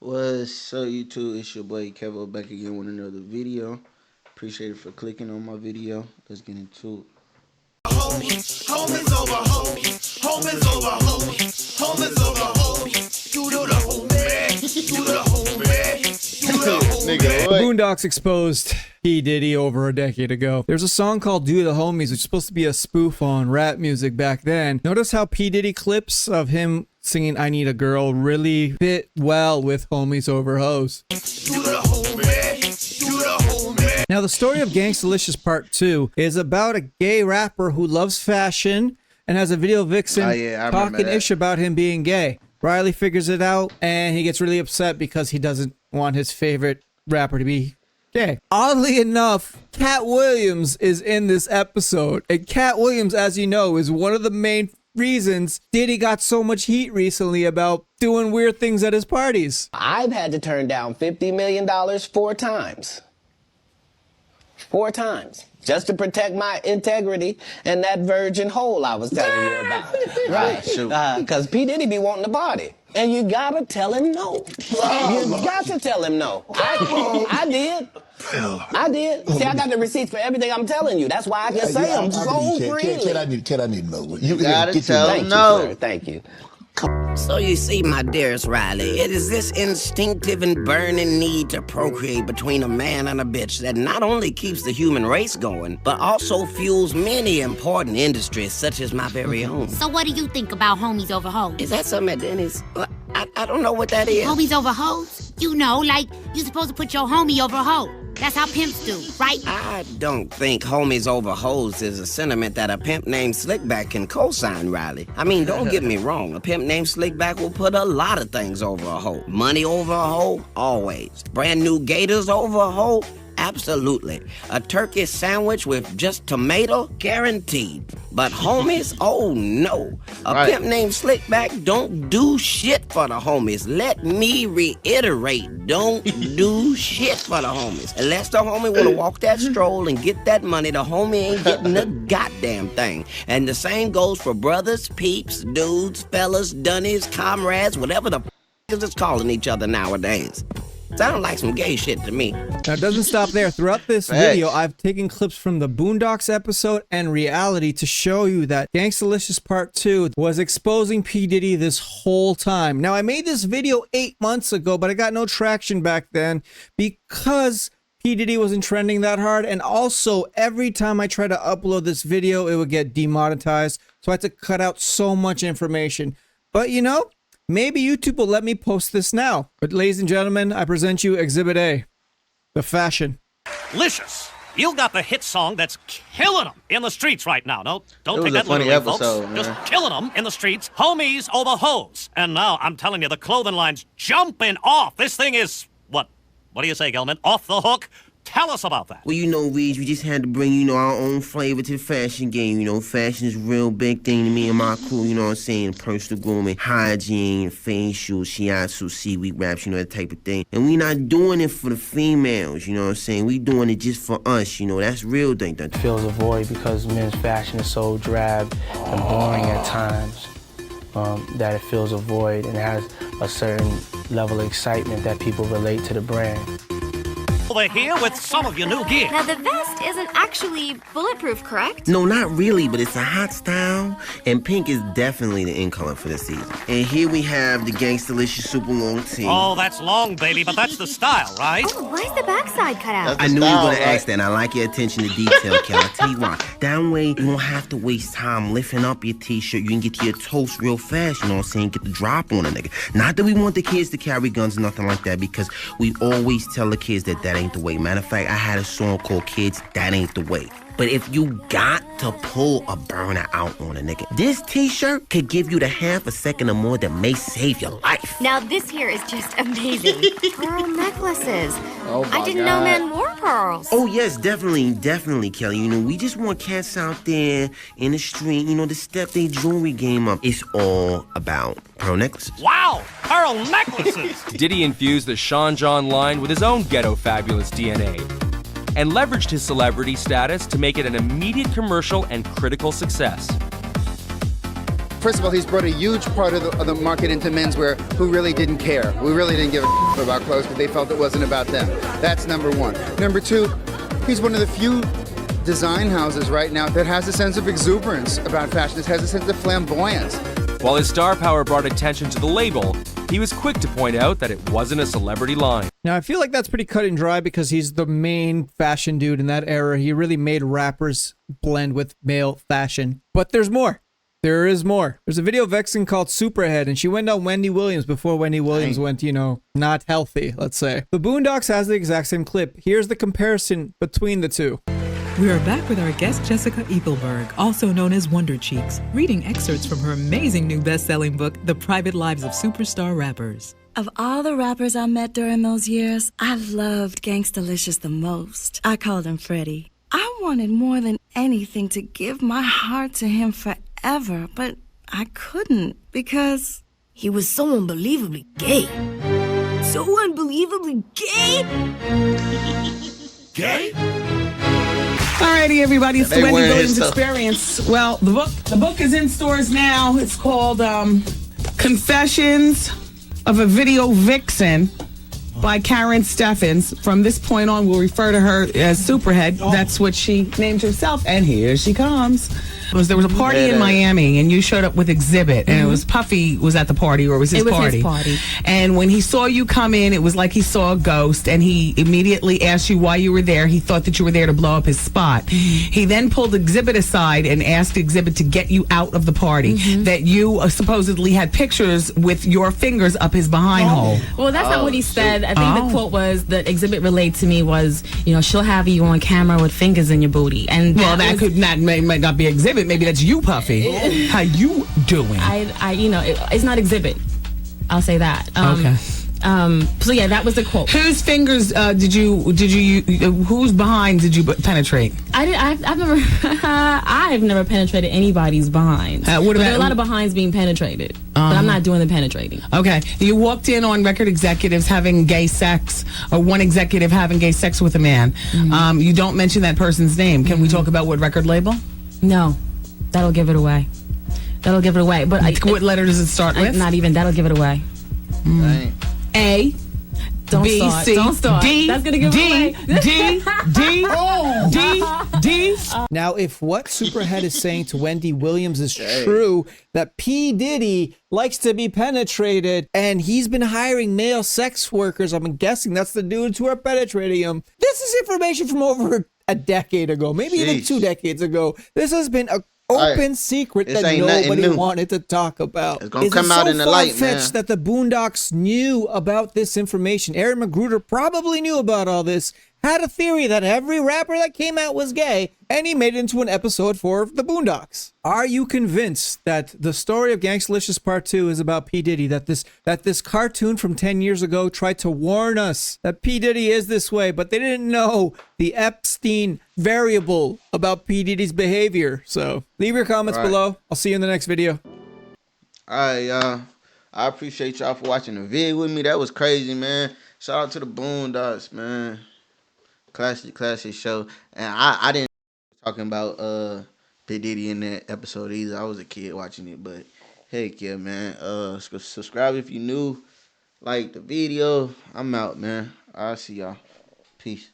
What's up, YouTube? It's your boy Kevo back again with another video. Appreciate it for clicking on my video. Let's get into it. Home is over, home. Home is over, home. Home is over, home. You do the home, man. You do the home, man. You do the home, man. Boondocks exposed P. Diddy over a decade ago. There's a song called Do the Homies, which is supposed to be a spoof on rap music back then. Notice how P. Diddy clips of him singing I Need a Girl really fit well with Homies Over Hoes. You do the home, man. You do the home, man. Now, the story of Gangstalicious Part 2 is about a gay rapper who loves fashion and has a video vixen talking ish about him being gay. Riley figures it out and he gets really upset because he doesn't want his favorite rapper to be gay. Oddly enough, Katt Williams is in this episode. And Katt Williams, as you know, is one of the main reasons Diddy got so much heat recently about doing weird things at his parties. I've had to turn down $50 million 4 times. 4 times. Just to protect my integrity and that virgin hole I was telling you about. Right. Because P. Diddy be wanting to party. And you gotta tell him no. You got to tell him no. I did. I did. See, I got the receipts for everything I'm telling you. That's why I can say them so freely. Kid, I need to know. You gotta tell him no. Thank you. So you see, my dearest Riley, it is this instinctive and burning need to procreate between a man and a bitch that not only keeps the human race going, but also fuels many important industries, such as my very own. So what do you think about homies over hoes? Is that something at Denny's? I don't know what that is. Homies over hoes? You know, like, you supposed to put your homie over a hoe. That's how pimps do, right? I don't think homies over hoes is a sentiment that a pimp named Slickback can co-sign, Riley. I mean, don't get me wrong. A pimp named Slickback will put a lot of things over a hoe. Money over a hoe? Always. Brand new gators over a hoe? Absolutely. A turkey sandwich with just tomato? Guaranteed. But homies? Oh no. A pimp named Slickback don't do shit for the homies. Let me reiterate, don't do shit for the homies. Unless the homie wanna walk that stroll and get that money, the homie ain't getting a goddamn thing. And the same goes for brothers, peeps, dudes, fellas, dunnies, comrades, whatever the is it's calling each other nowadays. Sound like some gay shit to me. Now, it doesn't stop there. Throughout this video, I've taken clips from the Boondocks episode and reality to show you that Gangstalicious Part 2 was exposing P. Diddy this whole time. Now, I made this video 8 months ago, but I got no traction back then because P. Diddy wasn't trending that hard. And also, every time I tried to upload this video, it would get demonetized. So I had to cut out so much information. But, you know, maybe YouTube will let me post this now. But ladies and gentlemen, I present you Exhibit A, the fashion. Licious, you got the hit song that's killing them in the streets right now. No, don't take that funny literally, episode, folks. man. Just killing them in the streets. Homies over hoes. And now I'm telling you, the clothing line's jumping off. This thing is, what do you say, Gelman? Off the hook? Tell us about that. Well, you know, Reed, we just had to bring, our own flavor to the fashion game. Fashion is a real big thing to me and my crew, you know what I'm saying? Personal grooming, hygiene, facial, shiatsu, seaweed wraps, that type of thing. And we not doing it for the females, you know what I'm saying? We doing it just for us, that's real thing. That fills a void because men's fashion is so drab and boring at times that it fills a void and has a certain level of excitement that people relate to the brand. Over here with some of your new gear. Now, the vest isn't actually bulletproof, correct? No, not really, but it's a hot style, and pink is definitely the in color for the season. And here we have the Gangstalicious super long tee. Oh, that's long, baby, but that's the style, right? Oh, why is the backside cut out? I knew you were going to ask that, and I like your attention to detail, Kel. I'll tell you why. That way, you don't have to waste time lifting up your t-shirt. You can get to your toast real fast, you know what I'm saying? Get the drop on a nigga. Not that we want the kids to carry guns or nothing like that, because we always tell the kids that ain't the way. Matter of fact, I had a song called Kids, That Ain't the Way. But if you got to pull a burner out on a nigga, this t-shirt could give you the half a second or more that may save your life. Now, this here is just amazing. Pearl necklaces. Oh my I didn't know men wore pearls. Oh, yes, definitely, Kelly. We just want cats out there in the street, to step their jewelry game up. It's all about pearl necklaces. Wow, pearl necklaces! Diddy infused the Sean John line with his own ghetto fabulous DNA and leveraged his celebrity status to make it an immediate commercial and critical success. First of all, he's brought a huge part of the market into menswear who really didn't care. We really didn't give a about clothes because they felt it wasn't about them. That's number one. Number two, he's one of the few design houses right now that has a sense of exuberance about fashion. It has a sense of flamboyance. While his star power brought attention to the label, he was quick to point out that it wasn't a celebrity line. Now, I feel like that's pretty cut and dry because he's the main fashion dude in that era. He really made rappers blend with male fashion. But there's more. There is more. There's a video vixen called Superhead, and she went on Wendy Williams before Wendy Williams went, you know, not healthy, let's say. The Boondocks has the exact same clip. Here's the comparison between the two. We are back with our guest Jessica Ethelberg, also known as Wonder Cheeks, reading excerpts from her amazing new best-selling book, The Private Lives of Superstar Rappers. Of all the rappers I met during those years, I loved Gangstalicious the most. I called him Freddie. I wanted more than anything to give my heart to him forever, but I couldn't because he was so unbelievably gay. So unbelievably gay? Gay? Alrighty, everybody, it's the Wendy Williams Experience. Well, the book is in stores now. It's called Confessions of a Video Vixen by Karen Steffens. From this point on, we'll refer to her as Superhead. That's what she named herself, and here she comes. There was a party in Miami, and you showed up with Exhibit, and it was Puffy was at the party, or it was his party. And when he saw you come in, it was like he saw a ghost, and he immediately asked you why you were there. He thought that you were there to blow up his spot. He then pulled Exhibit aside and asked Exhibit to get you out of the party, that you supposedly had pictures with your fingers up his behind hole. Well, that's not what he said. I think the quote was that Exhibit relayed to me was, you know, she'll have you on camera with fingers in your booty. And that might not be Exhibit. Maybe that's you, Puffy. How you doing? You know, it's not Exhibit. I'll say that. Okay. So yeah, that was the quote. Whose fingers whose behind did you penetrate? I've never penetrated anybody's behind. There are a lot of behinds being penetrated, but I'm not doing the penetrating. Okay. You walked in on record executives having gay sex, or one executive having gay sex with a man. You don't mention that person's name. Can we talk about what record label? No. That'll give it away. But what letter does it start with? Not even. That'll give it away. A. Don't B, start. C, Don't start. D, That's gonna give it away. D. Now, if what Superhead is saying to Wendy Williams is true, that P. Diddy likes to be penetrated, and he's been hiring male sex workers, I'm guessing that's the dudes who are penetrating him. This is information from over a decade ago, maybe even 2 decades ago. This has been a open secret that nobody wanted to talk about. It's gonna come out in the light, man. That the Boondocks knew about this information. Aaron Magruder probably knew about all this, had a theory that every rapper that came out was gay, and he made it into an episode for the Boondocks. Are you convinced that the story of Gangstalicious Part 2 is about P. Diddy, that this cartoon from 10 years ago tried to warn us that P. Diddy is this way, but they didn't know the Epstein variable about P. Diddy's behavior? So leave your comments below. I'll see you in the next video. All right, y'all. I appreciate y'all for watching the video with me. That was crazy, man. Shout out to the Boondocks, man. Classic show. And I didn't talking about P. Diddy in that episode either. I was a kid watching it, but heck yeah, man. Subscribe if you new. Like the video. I'm out, man. I'll see y'all. Peace.